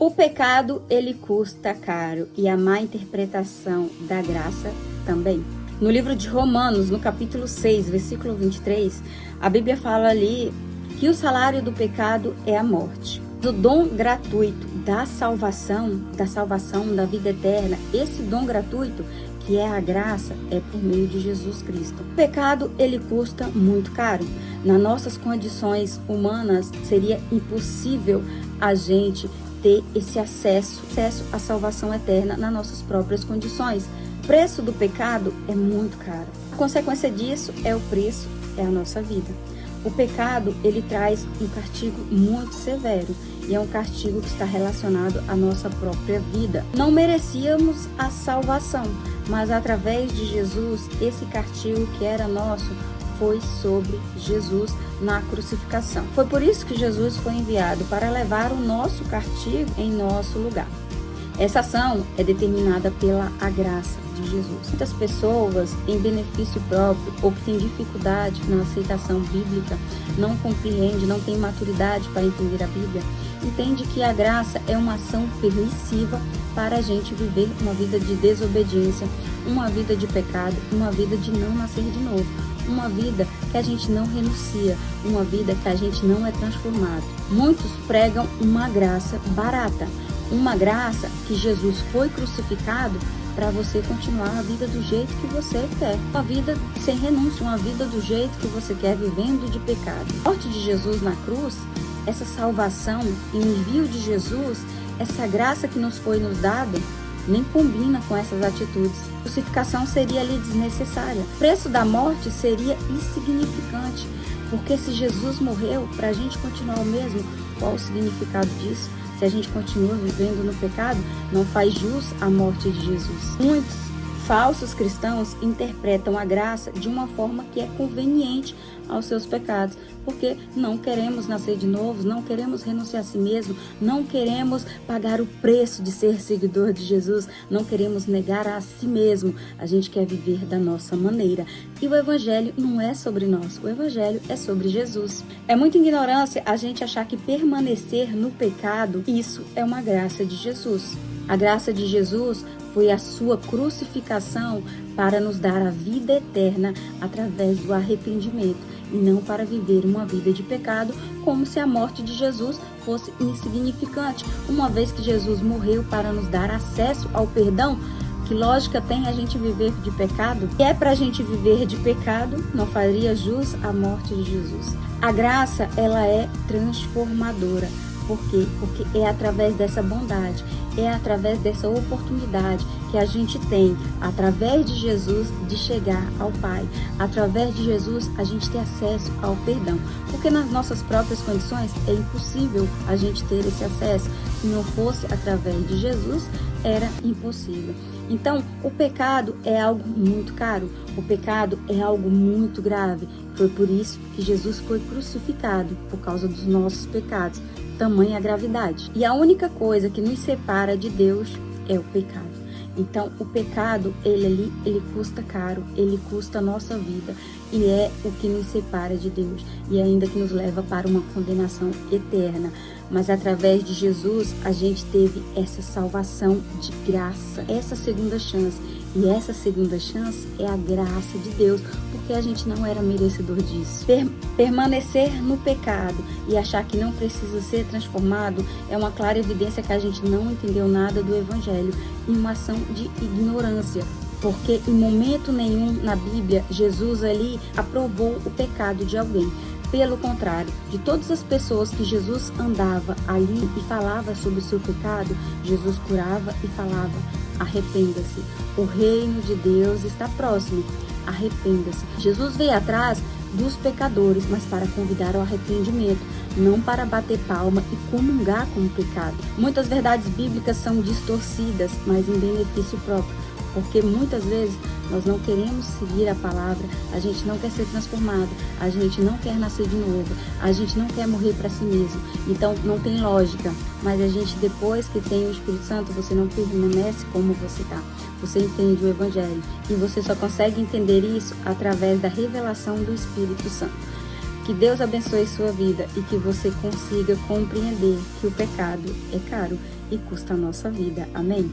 O pecado, ele custa caro e a má interpretação da graça também. No livro de Romanos, no capítulo 6, versículo 23, a Bíblia fala ali que o salário do pecado é a morte. O dom gratuito da salvação, da vida eterna, esse dom gratuito, que é a graça, é por meio de Jesus Cristo. O pecado, ele custa muito caro. Nas nossas condições humanas, seria impossível a gente ter esse acesso à salvação eterna nas nossas próprias condições. O preço do pecado é muito caro. A consequência disso é o preço, é a nossa vida. O pecado, ele traz um castigo muito severo e é um castigo que está relacionado à nossa própria vida. Não merecíamos a salvação, mas através de Jesus, esse castigo que era nosso foi sobre Jesus na crucificação. Foi por isso que Jesus foi enviado, para levar o nosso castigo em nosso lugar. Essa ação é determinada pela graça de Jesus. Muitas pessoas, em benefício próprio ou que têm dificuldade na aceitação bíblica, não compreendem, não têm maturidade para entender a Bíblia, entende que a graça é uma ação permissiva para a gente viver uma vida de desobediência, uma vida de pecado, uma vida de não nascer de novo, uma vida que a gente não renuncia, uma vida que a gente não é transformado. Muitos pregam uma graça barata, uma graça que Jesus foi crucificado para você continuar a vida do jeito que você quer. Uma vida sem renúncia, uma vida do jeito que você quer, vivendo de pecado. A morte de Jesus na cruz, essa salvação, o envio de Jesus, essa graça que nos foi dada, nem combina com essas atitudes. A crucificação seria ali desnecessária. O preço da morte seria insignificante, porque se Jesus morreu para a gente continuar o mesmo, qual o significado disso? Se a gente continua vivendo no pecado, não faz jus à morte de Jesus. Muitos falsos cristãos interpretam a graça de uma forma que é conveniente aos seus pecados, porque não queremos nascer de novo, não queremos renunciar a si mesmo, não queremos pagar o preço de ser seguidor de Jesus, não queremos negar a si mesmo, a gente quer viver da nossa maneira. E o Evangelho não é sobre nós, o Evangelho é sobre Jesus. É muita ignorância a gente achar que permanecer no pecado, isso é uma graça de Jesus. A graça de Jesus foi a sua crucificação para nos dar a vida eterna através do arrependimento e não para viver uma vida de pecado, como se a morte de Jesus fosse insignificante, uma vez que Jesus morreu para nos dar acesso ao perdão. Que lógica tem a gente viver de pecado? Se é para a gente viver de pecado, não faria jus à morte de Jesus. A graça, ela é transformadora. Por quê? Porque é através dessa bondade, é através dessa oportunidade que a gente tem, através de Jesus, de chegar ao Pai. Através de Jesus, a gente ter acesso ao perdão. Porque nas nossas próprias condições é impossível a gente ter esse acesso. Se não fosse através de Jesus, era impossível. Então, o pecado é algo muito caro. O pecado é algo muito grave. Foi por isso que Jesus foi crucificado, por causa dos nossos pecados. Tamanha a gravidade. E a única coisa que nos separa de Deus é o pecado. Então, o pecado, ele custa caro, ele custa a nossa vida e é o que nos separa de Deus e ainda que nos leva para uma condenação eterna. Mas através de Jesus, a gente teve essa salvação de graça, essa segunda chance. E essa segunda chance é a graça de Deus, porque a gente não era merecedor disso. Permanecer no pecado e achar que não precisa ser transformado é uma clara evidência que a gente não entendeu nada do Evangelho e uma ação de ignorância. Porque em momento nenhum na Bíblia, Jesus ali aprovou o pecado de alguém. Pelo contrário, de todas as pessoas que Jesus andava ali e falava sobre o seu pecado, Jesus curava e falava: arrependa-se, o reino de Deus está próximo, arrependa-se. Jesus veio atrás dos pecadores, mas para convidar ao arrependimento, não para bater palma e comungar com o pecado. Muitas verdades bíblicas são distorcidas, mas em benefício próprio. Porque muitas vezes nós não queremos seguir a palavra, a gente não quer ser transformado, a gente não quer nascer de novo, a gente não quer morrer para si mesmo. Então não tem lógica, mas a gente, depois que tem o Espírito Santo, você não permanece como você está. Você entende o Evangelho e você só consegue entender isso através da revelação do Espírito Santo. Que Deus abençoe sua vida e que você consiga compreender que o pecado é caro e custa a nossa vida. Amém?